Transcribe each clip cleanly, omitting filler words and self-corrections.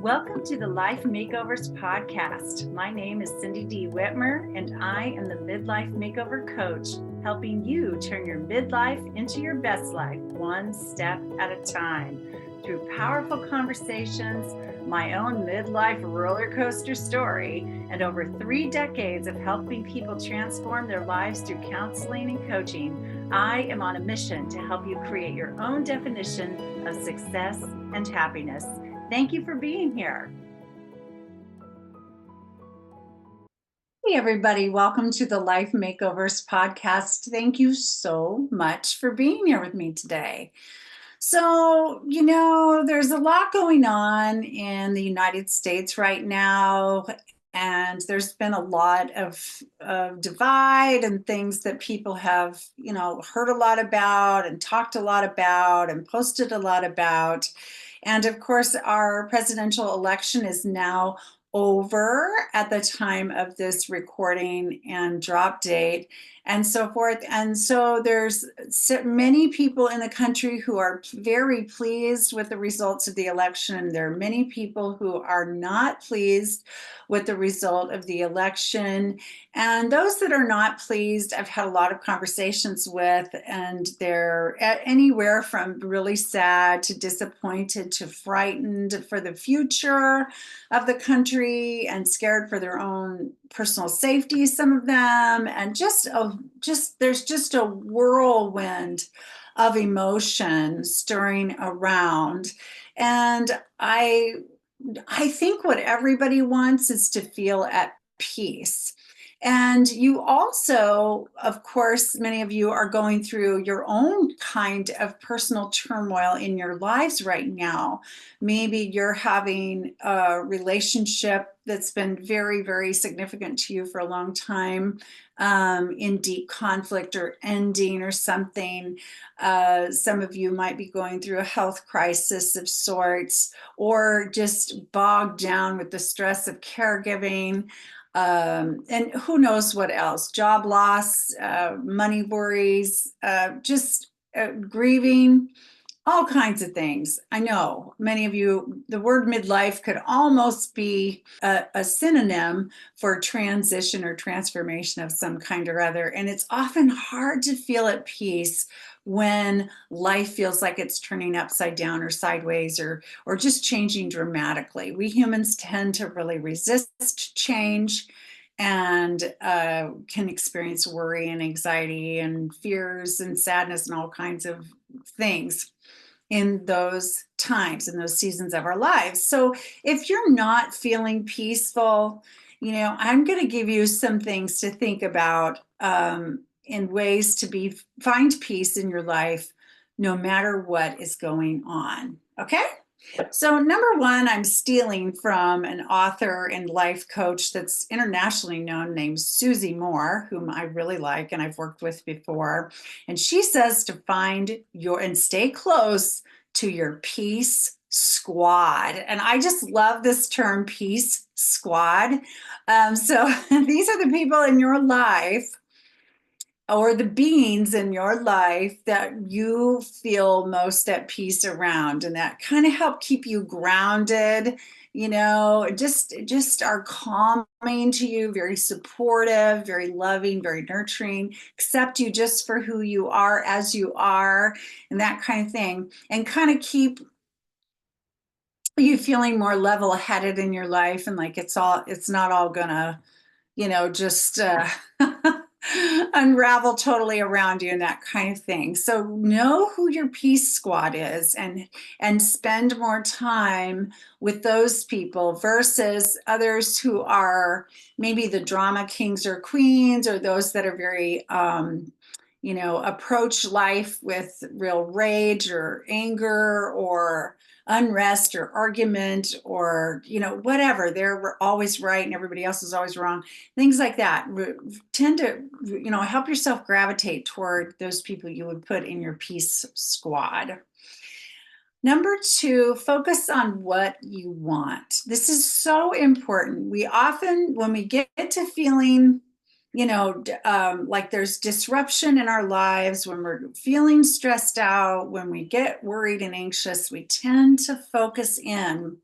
Welcome to the Life Makeovers podcast. My name is Cindy D. Whitmer, and I am the Midlife Makeover Coach, helping you turn your midlife into your best life, one step at a time. Through powerful conversations, my own midlife roller coaster story, and over 3 decades of helping people transform their lives through counseling and coaching, I am on a mission to help you create your own definition of success and happiness. Thank you for being here. Hey, everybody. Welcome to the Life Makeovers podcast. Thank you so much for being here with me today. So, there's a lot going on in the United States right now, and there's been a lot of divide and things that people have, heard a lot about and talked a lot about and posted a lot about. And of course, our presidential election is now over at the time of this recording and drop date and so forth. And so there's many people in the country who are very pleased with the results of the election. There are many people who are not pleased with the result of the election. And those that are not pleased, I've had a lot of conversations with, and they're anywhere from really sad to disappointed to frightened for the future of the country and scared for their own personal safety, some of them, and there's just a whirlwind of emotion stirring around. And I think what everybody wants is to feel at peace. And you also, of course, many of you are going through your own kind of personal turmoil in your lives right now. Maybe you're having a relationship that's been very, very significant to you for a long time, in deep conflict or ending or something. Some of you might be going through a health crisis of sorts, or just bogged down with the stress of caregiving. And who knows what else, job loss, money worries, grieving, all kinds of things. I know many of you, the word midlife could almost be a synonym for transition or transformation of some kind or other. And it's often hard to feel at peace when life feels like it's turning upside down or sideways or just changing dramatically. We humans tend to really resist change and can experience worry and anxiety and fears and sadness and all kinds of things in those times, in those seasons of our lives. So if you're not feeling peaceful, I'm going to give you some things to think about in ways to find peace in your life, no matter what is going on. Okay? So number one, I'm stealing from an author and life coach that's internationally known named Susie Moore, whom I really like and I've worked with before. And she says to and stay close to your peace squad. And I just love this term, peace squad. So these are the people in your life or the beings in your life that you feel most at peace around, and that kind of help keep you grounded, just are calming to you, very supportive, very loving, very nurturing, accept you just for who you are as you are, and that kind of thing, and kind of keep you feeling more level-headed in your life, and like it's not all gonna just unravel totally around you and that kind of thing. So know who your peace squad is and spend more time with those people versus others who are maybe the drama kings or queens, or those that are very approach life with real rage or anger or unrest or argument or whatever. They're always right and everybody else is always wrong, things like that. Tend to help yourself gravitate toward those people you would put in your peace squad. Number two, focus on what you want. This is so important. We often, when we get to feeling like there's disruption in our lives, when we're feeling stressed out, when we get worried and anxious, we tend to focus in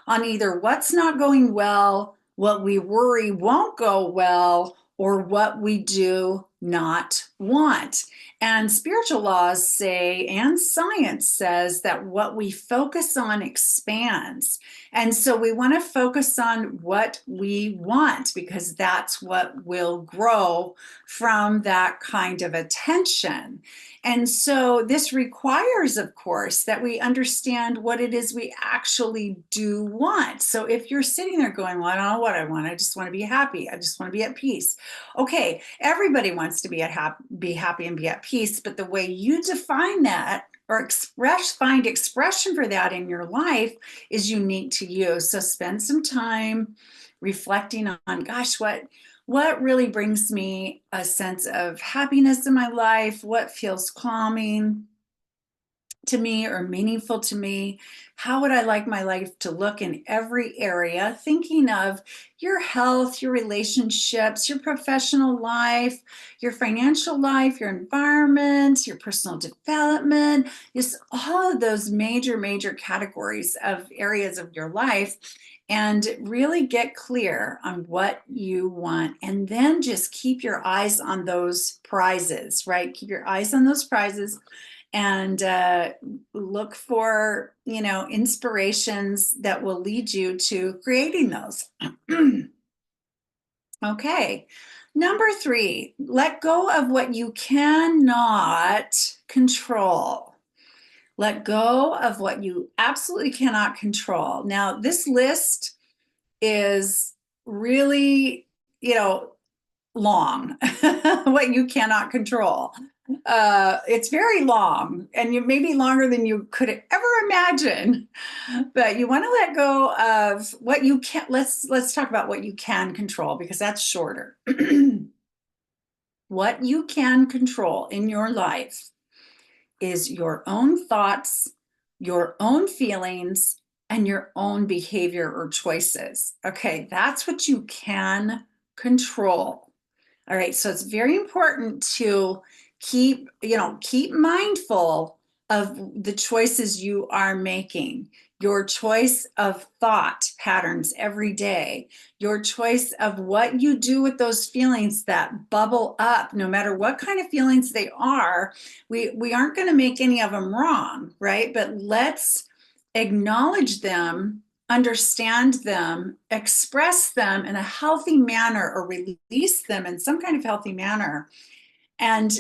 on either what's not going well, what we worry won't go well, or what we do not want. And spiritual laws say, and science says, that what we focus on expands. And so we want to focus on what we want, because that's what will grow from that kind of attention. And so this requires, of course, that we understand what it is we actually do want. So if you're sitting there going, well, I don't know what I want. I just want to be happy. I just want to be at peace. Okay, everybody wants to be happy and be at peace, but the way you define that or find expression for that in your life is unique to you. So spend some time reflecting on, gosh, what really brings me a sense of happiness in my life? What feels calming to me or meaningful to me? How would I like my life to look in every area? Thinking of your health, your relationships, your professional life, your financial life, your environment, your personal development, just all of those major categories of areas of your life, and really get clear on what you want. And then just keep your eyes on those prizes, right? Keep your eyes on those prizes, and look for, inspirations that will lead you to creating those. Okay. Number 3, let go of what you cannot control. Let go of what you absolutely cannot control. Now, this list is really, long. What you cannot control. It's very long, and you maybe longer than you could ever imagine. But you want to let go of what you can. Let's talk about what you can control, because that's shorter. What you can control in your life is your own thoughts, your own feelings, and your own behavior or choices. Okay, that's what you can control. All right, so it's very important to keep mindful of the choices you are making, your choice of thought patterns every day, your choice of what you do with those feelings that bubble up, no matter what kind of feelings they are. We aren't going to make any of them wrong, right? But let's acknowledge them, understand them, express them in a healthy manner, or release them in some kind of healthy manner. And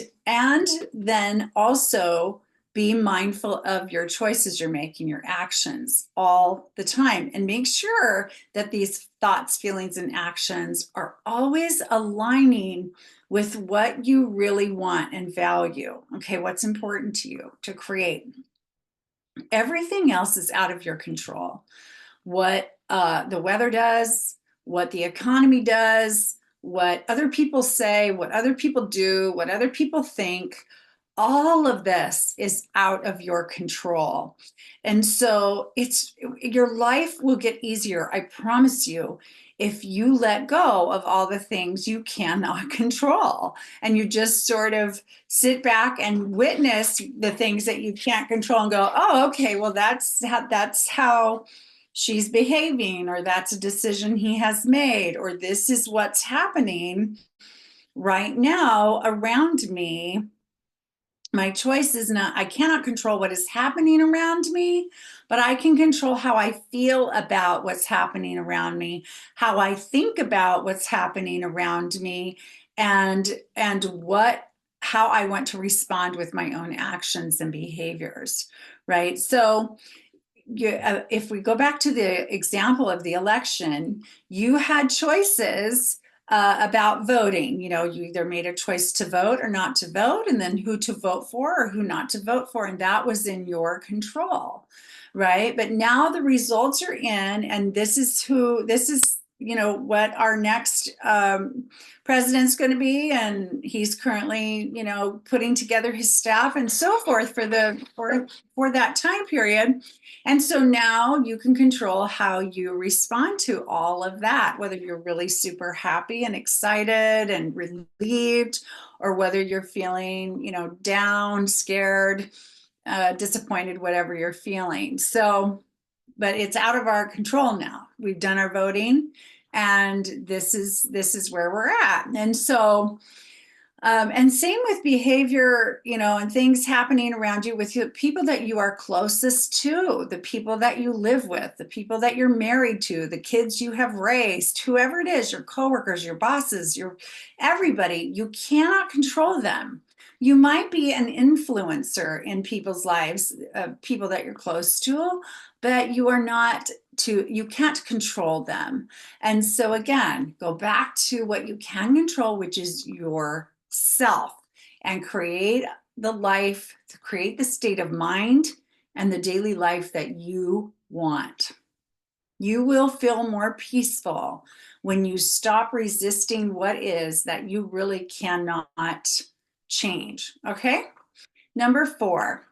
then also be mindful of your choices you're making, your actions all the time, and make sure that these thoughts, feelings, and actions are always aligning with what you really want and value. Okay, what's important to you to create. Everything else is out of your control. What the weather does, what the economy does, what other people say, what other people do, what other people think, all of this is out of your control. And so your life will get easier, I promise you, if you let go of all the things you cannot control, and you just sort of sit back and witness the things that you can't control and go, oh, okay, well, that's how she's behaving, or that's a decision he has made, or this is what's happening right now around me. My choice is not, I cannot control what is happening around me, but I can control how I feel about what's happening around me, how I think about what's happening around me, and how I want to respond with my own actions and behaviors, right? So if we go back to the example of the election, you had choices about voting. You either made a choice to vote or not to vote, and then who to vote for or who not to vote for, and that was in your control, right? But now the results are in, and this is what our next president's going to be, and he's currently putting together his staff and so forth for that time period. And so now you can control how you respond to all of that, whether you're really super happy and excited and relieved, or whether you're feeling down, scared, disappointed, whatever you're feeling. So but it's out of our control now. We've done our voting, and this is where we're at. And so and same with behavior, and things happening around you with people that you are closest to, the people that you live with, the people that you're married to, the kids you have raised, whoever it is, your coworkers, your bosses, everybody. You cannot control them. You might be an influencer in people's lives, people that you're close to, but you can't control them. And so again, go back to what you can control, which is yourself, and create the state of mind and the daily life that you want. You will feel more peaceful when you stop resisting what is that you really cannot change. Okay. Number 4,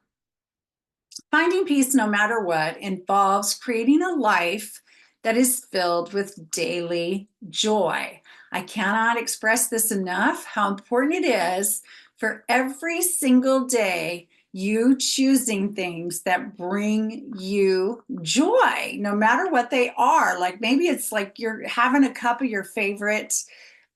finding peace no matter what involves creating a life that is filled with daily joy. I cannot express this enough, how important it is for every single day you choosing things that bring you joy, no matter what they are. Like maybe it's like you're having a cup of your favorite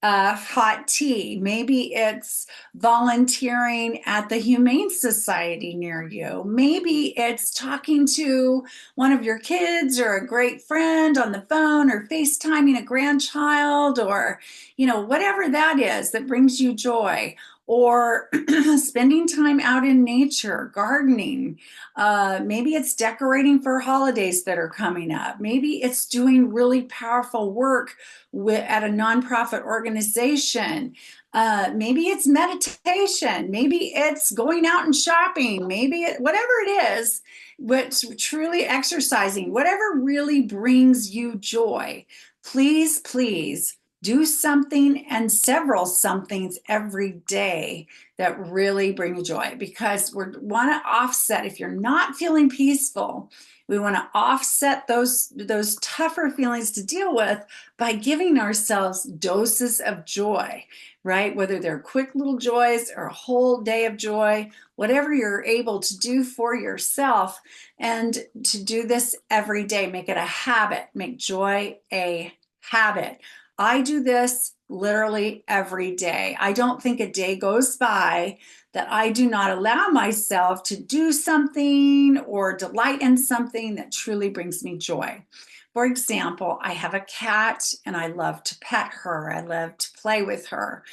hot tea. Maybe it's volunteering at the Humane Society near you. Maybe it's talking to one of your kids or a great friend on the phone, or FaceTiming a grandchild, or, whatever that is that brings you joy. Or spending time out in nature, gardening. Maybe it's decorating for holidays that are coming up. Maybe it's doing really powerful work at a nonprofit organization. Maybe it's meditation. Maybe it's going out and shopping. Whatever it is, but truly exercising, whatever really brings you joy. Please, please do something and several somethings every day that really bring you joy, because we want to offset. If you're not feeling peaceful, we want to offset those tougher feelings to deal with by giving ourselves doses of joy, right? Whether they're quick little joys or a whole day of joy, whatever you're able to do for yourself, and to do this every day. Make it a habit. Make joy a habit. I do this literally every day. I don't think a day goes by that I do not allow myself to do something or delight in something that truly brings me joy. For example, I have a cat and I love to pet her. I love to play with her.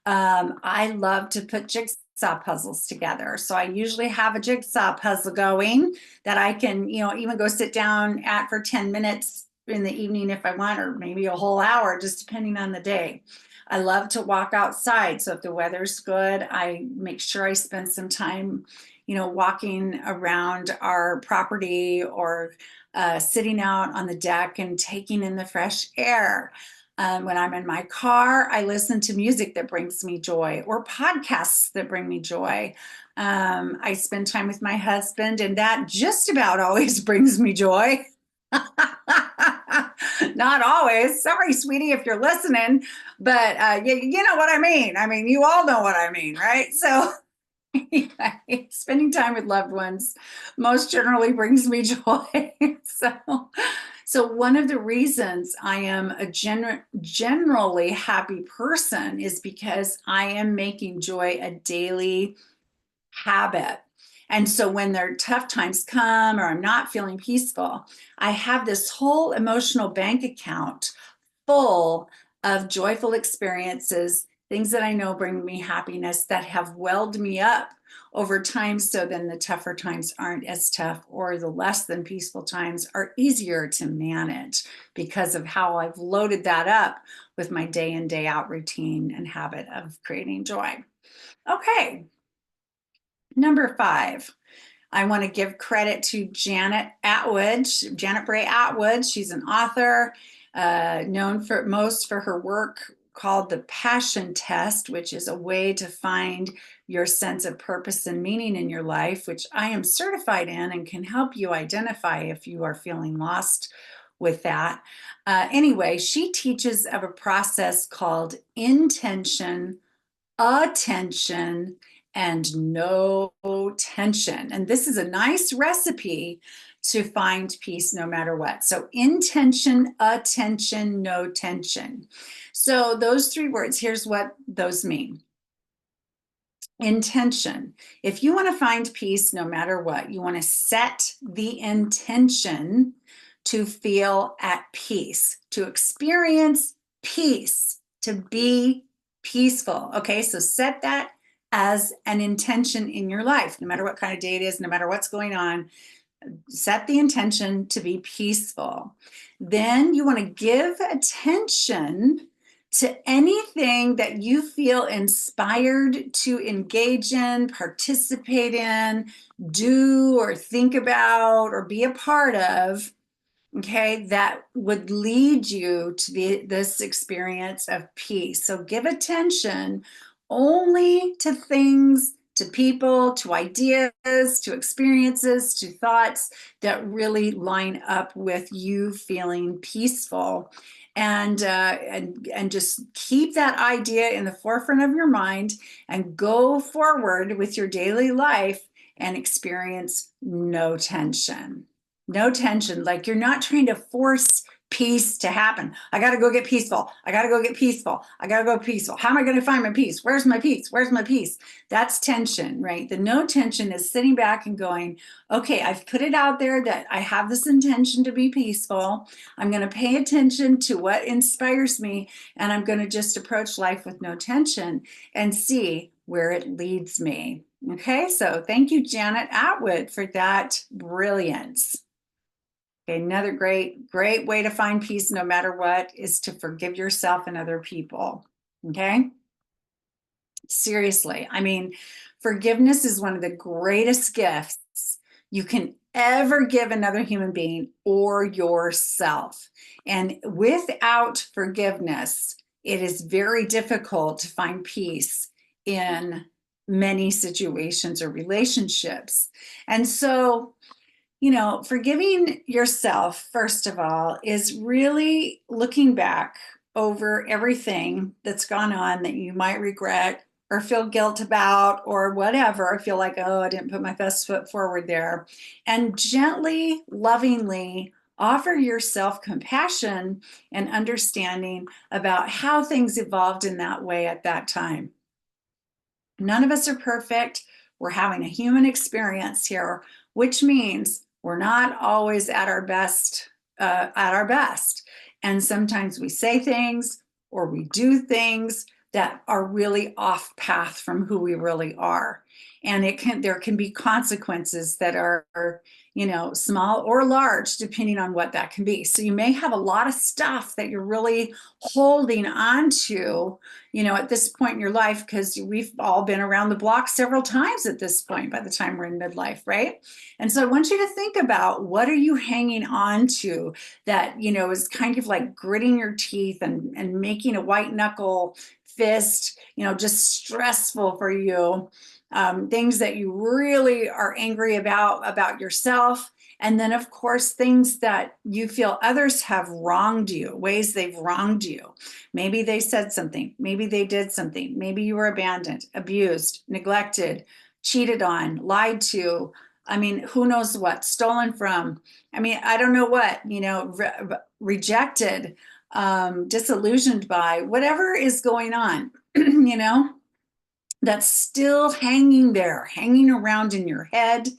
I love to put jigsaw puzzles together. So I usually have a jigsaw puzzle going that I can, even go sit down at for 10 minutes in the evening if I want, or maybe a whole hour, just depending on the day. I love to walk outside. So if the weather's good, I make sure I spend some time, walking around our property, or sitting out on the deck and taking in the fresh air. When I'm in my car, I listen to music that brings me joy, or podcasts that bring me joy. I spend time with my husband, and that just about always brings me joy. Not always. Sorry, sweetie, if you're listening, but you know what I mean. I mean, you all know what I mean, right? So spending time with loved ones most generally brings me joy. So one of the reasons I am a generally happy person is because I am making joy a daily habit. And so when their tough times come, or I'm not feeling peaceful, I have this whole emotional bank account full of joyful experiences, things that I know bring me happiness, that have welled me up over time. So then the tougher times aren't as tough, or the less than peaceful times are easier to manage, because of how I've loaded that up with my day in, day out routine and habit of creating joy. Okay. Number 5, I want to give credit to Janet Bray Atwood. She's an author, known most for her work called The Passion Test, which is a way to find your sense of purpose and meaning in your life, which I am certified in and can help you identify if you are feeling lost with that. Anyway, she teaches of a process called intention, attention, and no tension. And this is a nice recipe to find peace no matter what. So intention, attention, no tension. So those three words, here's what those mean. Intention. If you want to find peace no matter what, you want to set the intention to feel at peace, to experience peace, to be peaceful. Okay, so set that as an intention in your life, no matter what kind of day it is, no matter what's going on. Set the intention to be peaceful. Then you want to give attention to anything that you feel inspired to engage in, participate in, do, or think about, or be a part of, okay, that would lead you to this experience of peace. So give attention only to things, to people, to ideas, to experiences, to thoughts that really line up with you feeling peaceful. And just keep that idea in the forefront of your mind and go forward with your daily life and experience no tension. No tension. Like you're not trying to force peace to happen. I got to go get peaceful. I got to go get peaceful. I got to go peaceful. How am I going to find my peace? Where's my peace? Where's my peace? That's tension, right? The no tension is sitting back and going, okay, I've put it out there that I have this intention to be peaceful. I'm going to pay attention to what inspires me, and I'm going to just approach life with no tension and see where it leads me. Okay, so thank you, Janet Atwood, for that brilliance. Okay, another great way to find peace no matter what is to forgive yourself and other people. Okay? Seriously. I mean, forgiveness is one of the greatest gifts you can ever give another human being or yourself. And without forgiveness, it is very difficult to find peace in many situations or relationships. And so, forgiving yourself, first of all, is really looking back over everything that's gone on that you might regret or feel guilt about or whatever, feel like, oh, I didn't put my best foot forward there, and gently, lovingly offer yourself compassion and understanding about how things evolved in that way at that time. None of us are perfect. We're having a human experience here, which means we're not always at our best. And sometimes we say things or we do things that are really off path from who we really are. And there can be consequences that are, small or large, depending on what that can be. So you may have a lot of stuff that you're really holding on to, at this point in your life, because we've all been around the block several times at this point by the time we're in midlife, right? And so I want you to think about, what are you hanging on to that, is kind of like gritting your teeth and making a white knuckle fist, just stressful for you. Things that you really are angry about yourself. And then, of course, things that you feel others have wronged you, ways they've wronged you. Maybe they said something. Maybe they did something. Maybe you were abandoned, abused, neglected, cheated on, lied to. I mean, who knows what, stolen from. I mean, I don't know what, rejected, disillusioned by, whatever is going on, that's still hanging there, hanging around in your head,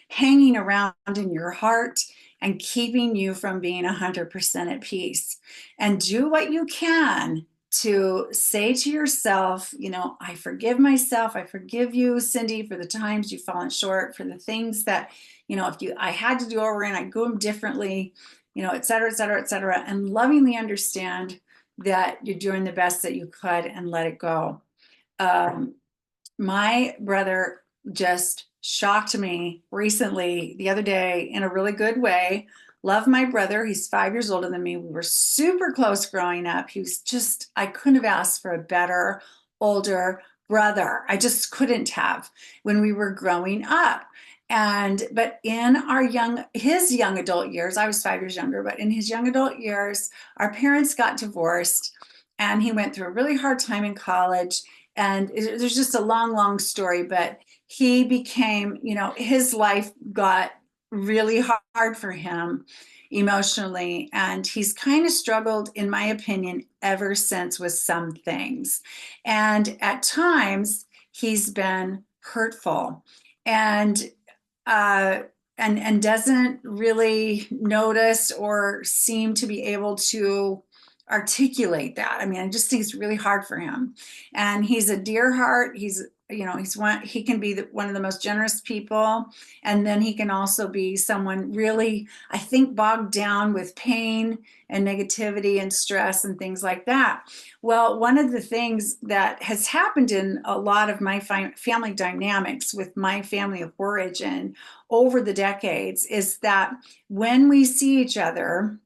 hanging around in your heart, and keeping you from being 100% at peace. And do what you can to say to yourself, I forgive myself. I forgive you, Cindy, for the times you've fallen short, for the things that, I had to do over and I do them differently, et cetera, et cetera, et cetera, and lovingly understand that you're doing the best that you could and let it go. My brother just shocked me recently, the other day, in a really good way. Love my brother. He's 5 years older than me. We were super close growing up. He was just, I couldn't have asked for a better, older brother. I just couldn't have when we were growing up. But in his young adult years, I was 5 years younger, but in his young adult years, our parents got divorced and he went through a really hard time in college. And there's just a long, long story, but he became, his life got really hard for him emotionally. And he's kind of struggled, in my opinion, ever since with some things. And at times, he's been hurtful. And uh, and doesn't really notice or seem to be able to articulate that. I mean, I just think it's really hard for him. And he's a dear heart. He can be one of the most generous people. And then he can also be someone really, I think, bogged down with pain and negativity and stress and things like that. Well, one of the things that has happened in a lot of my family dynamics with my family of origin over the decades is that when we see each other,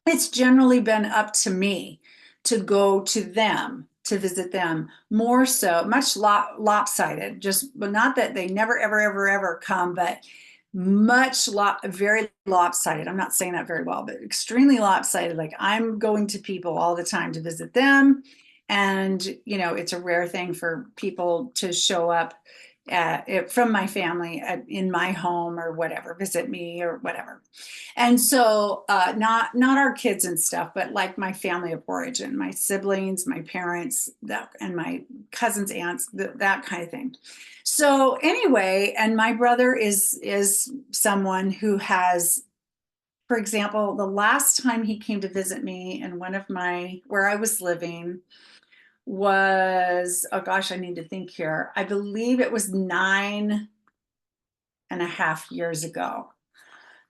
it's generally been up to me to go to them, to visit them, more so, much lopsided, just, but not that they never, ever, ever, ever come, but very lopsided. I'm not saying that very well, but extremely lopsided. Like I'm going to people all the time to visit them. And, it's a rare thing for people to show up from my family in my home or whatever, visit me or whatever. And so not our kids and stuff, but like my family of origin, my siblings, my parents, and my cousins, aunts, that kind of thing. So anyway, and my brother is someone who has, for example, the last time he came to visit me in where I was living was, oh gosh, I need to think here. I believe it was 9.5 years ago.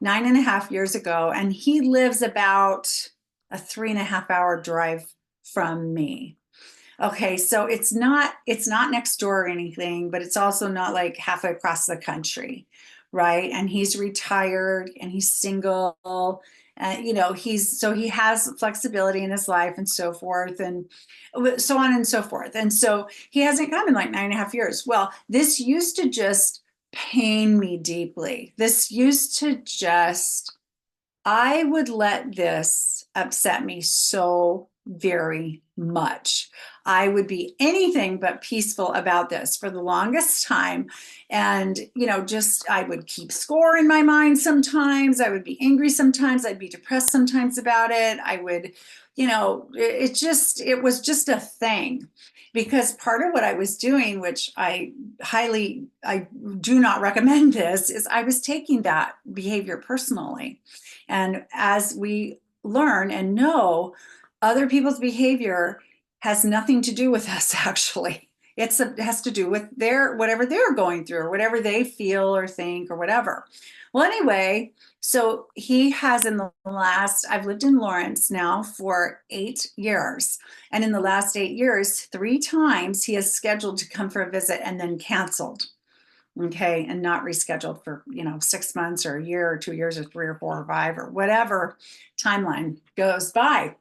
9.5 years ago, and he lives about a 3.5 hour drive from me. Okay, so it's not next door or anything, but it's also not like halfway across the country, right? And he's retired and he's single. He has flexibility in his life and so forth, and so on and so forth. And so he hasn't come in like 9.5 years. Well, this used to just pain me deeply. I would let this upset me so very much. I would be anything but peaceful about this for the longest time. And, I would keep score in my mind sometimes. I would be angry sometimes. I'd be depressed sometimes about it. I would, it was just a thing. Because part of what I was doing, which I do not recommend this, is I was taking that behavior personally. And as we learn and know, other people's behavior has nothing to do with us, actually. It has to do with whatever they're going through or whatever they feel or think or whatever. Well, anyway, so I've lived in Lawrence now for 8 years. And in the last 8 years, 3 times he has scheduled to come for a visit and then canceled. Okay, and not rescheduled for 6 months or a year or 2 years or 3 or 4 or 5 or whatever timeline goes by.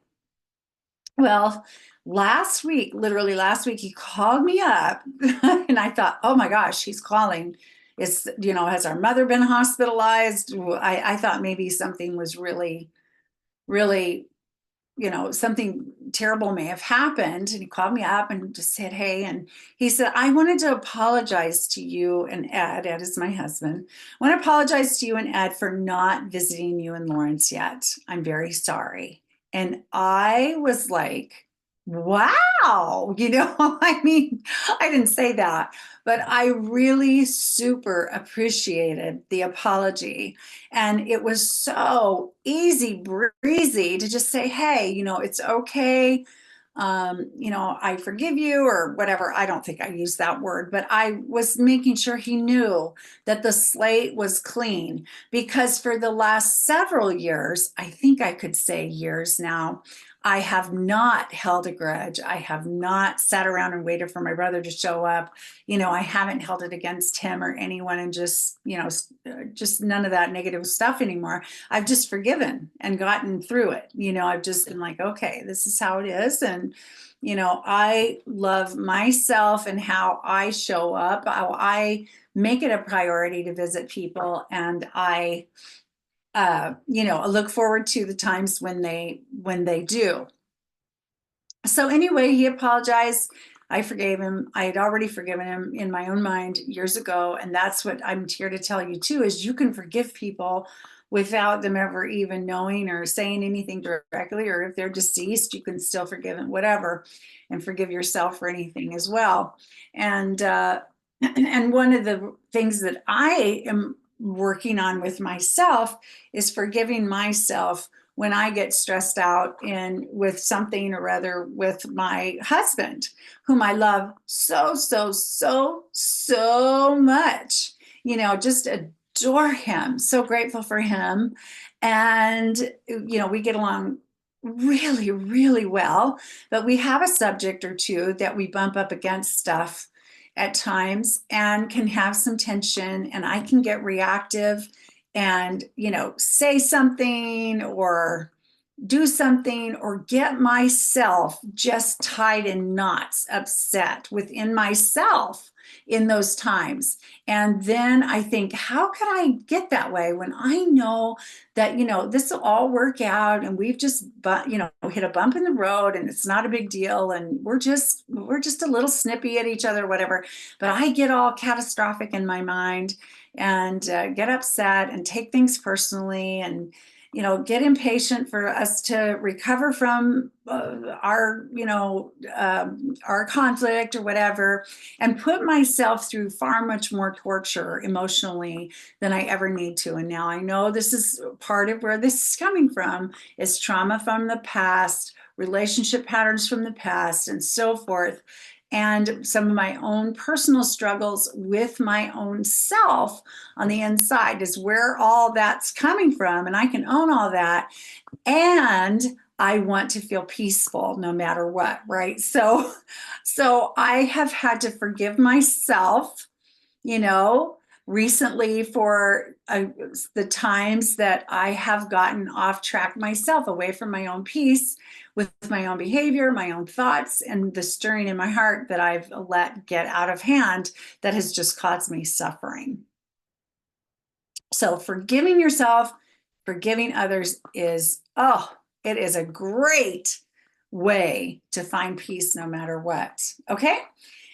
Well, literally last week, he called me up and I thought, oh my gosh, he's calling. Has our mother been hospitalized? I thought maybe something was really, really, something terrible may have happened. And he called me up and just said, hey, and he said, I wanted to apologize to you and Ed. Ed is my husband. I want to apologize to you and Ed for not visiting you in Lawrence yet. I'm very sorry. And I was like, wow, I mean, I didn't say that, but I really super appreciated the apology. And it was so easy breezy to just say, hey, it's okay. I forgive you or whatever. I don't think I used that word, but I was making sure he knew that the slate was clean, because for the last several years, I think I could say years now, I have not held a grudge. I have not sat around and waited for my brother to show up. I haven't held it against him or anyone, and just none of that negative stuff anymore. I've just forgiven and gotten through it. I've just been like, okay, this is how it is. And, I love myself and how I show up, how I make it a priority to visit people. And I look forward to the times when they do. So anyway, he apologized. I forgave him. I had already forgiven him in my own mind years ago. And that's what I'm here to tell you too, is you can forgive people without them ever even knowing or saying anything directly, or if they're deceased, you can still forgive them, whatever, and forgive yourself for anything as well. And and one of the things that I am working on with myself is forgiving myself when I get stressed out in with something or other with my husband, whom I love so, so, so, so much. Just adore him, so grateful for him. And, we get along really, really well, but we have a subject or two that we bump up against stuff at times and can have some tension, and I can get reactive and, say something or do something or get myself just tied in knots, upset within myself in those times. And then I think, how can I get that way when I know that, this will all work out and we've just, hit a bump in the road and it's not a big deal. And we're just a little snippy at each other, whatever. But I get all catastrophic in my mind and get upset and take things personally and get impatient for us to recover from our conflict or whatever, and put myself through far much more torture emotionally than I ever need to. And now I know this is part of where this is coming from, is trauma from the past, relationship patterns from the past, and so forth. And some of my own personal struggles with my own self on the inside is where all that's coming from. And I can own all that. And I want to feel peaceful no matter what, right? So I have had to forgive myself, you know, recently for the times that I have gotten off track myself, away from my own peace with my own behavior, my own thoughts, and the stirring in my heart that I've let get out of hand that has just caused me suffering. So forgiving yourself, forgiving others is, it is a great way to find peace no matter what. Okay.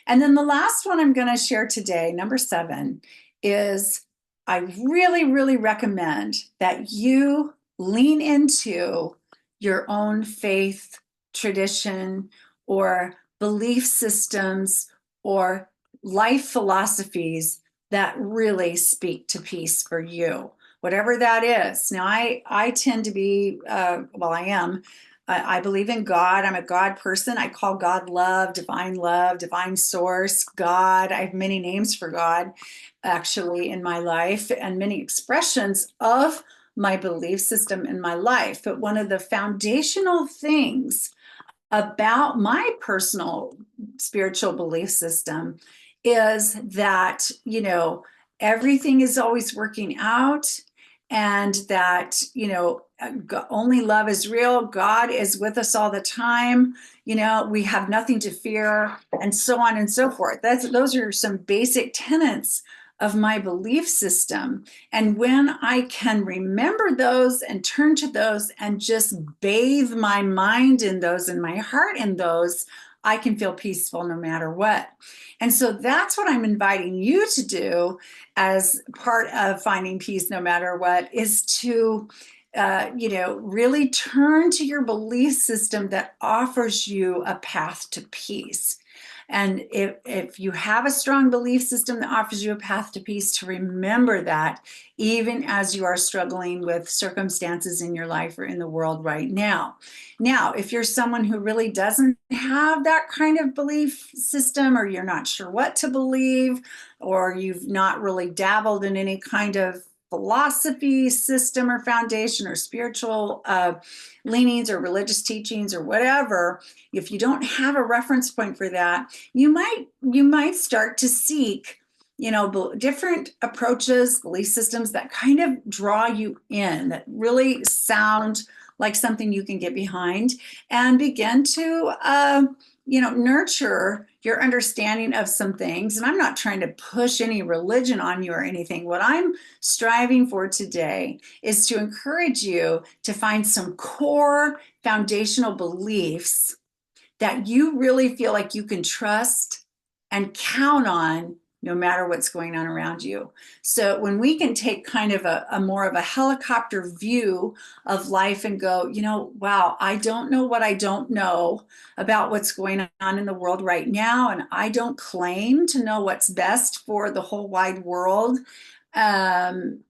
And then the last one I'm going to share today, number 7, is I really, really recommend that you lean into your own faith, tradition, or belief systems, or life philosophies that really speak to peace for you, whatever that is. Now, I tend to be, I am. I believe in God. I'm a God person. I call God love, divine source, God. I have many names for God, actually, in my life, and many expressions of my belief system in my life. But one of the foundational things about my personal spiritual belief system is that, everything is always working out, and that, only love is real. God is with us all the time. We have nothing to fear, and so on and so forth. Those are some basic tenets of my belief system. And when I can remember those and turn to those and just bathe my mind in those and my heart in those, I can feel peaceful no matter what. And so that's what I'm inviting you to do as part of finding peace no matter what, is to really turn to your belief system that offers you a path to peace. And if you have a strong belief system that offers you a path to peace, to remember that even as you are struggling with circumstances in your life or in the world right now. Now, if you're someone who really doesn't have that kind of belief system, or you're not sure what to believe, or you've not really dabbled in any kind of philosophy, system, or foundation, or spiritual leanings, or religious teachings, or whatever, if you don't have a reference point for that, you might start to seek, different approaches, belief systems that kind of draw you in, that really sound like something you can get behind, and begin to nurture your understanding of some things. And I'm not trying to push any religion on you or anything. What I'm striving for today is to encourage you to find some core foundational beliefs that you really feel like you can trust and count on no matter what's going on around you. So when we can take kind of a more of a helicopter view of life and go, wow, I don't know what I don't know about what's going on in the world right now. And I don't claim to know what's best for the whole wide world. And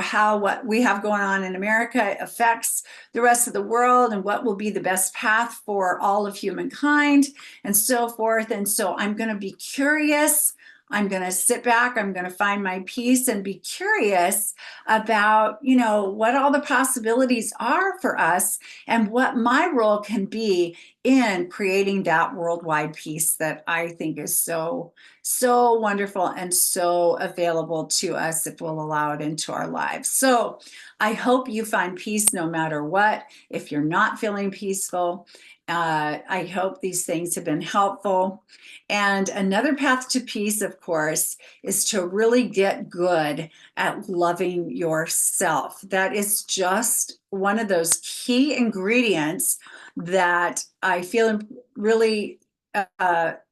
how what we have going on in America affects the rest of the world, and what will be the best path for all of humankind, and so forth. And so I'm going to be curious. I'm going to sit back. I'm going to find my peace and be curious about, what all the possibilities are for us and what my role can be in creating that worldwide peace that I think is so, so wonderful and so available to us if we'll allow it into our lives. So I hope you find peace no matter what. If you're not feeling peaceful, I hope these things have been helpful. And another path to peace, of course, is to really get good at loving yourself. That is just one of those key ingredients that I feel really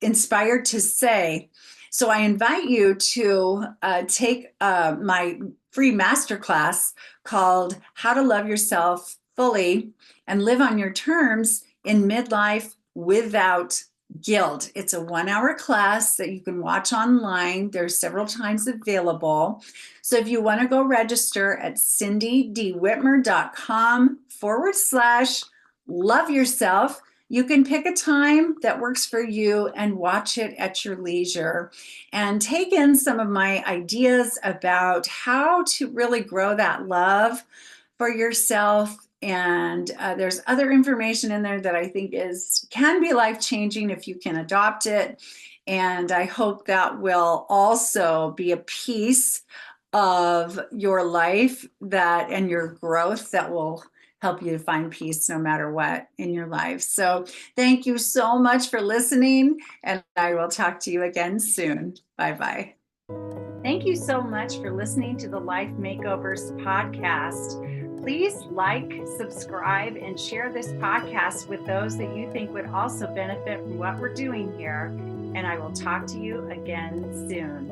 inspired to say. So I invite you to take my free masterclass called How to Love Yourself Fully and Live on Your Terms in Midlife Without Guilt. It's a 1-hour class that you can watch online. There's several times available. So if you want to go register at cindydwhitmer.com/love yourself, you can pick a time that works for you and watch it at your leisure and take in some of my ideas about how to really grow that love for yourself. And there's other information in there that I think can be life-changing if you can adopt it. And I hope that will also be a piece of your life and your growth that will help you to find peace no matter what in your life. So thank you so much for listening, and I will talk to you again soon. Bye-bye. Thank you so much for listening to the Life Makeovers podcast. Please like, subscribe, and share this podcast with those that you think would also benefit from what we're doing here. And I will talk to you again soon.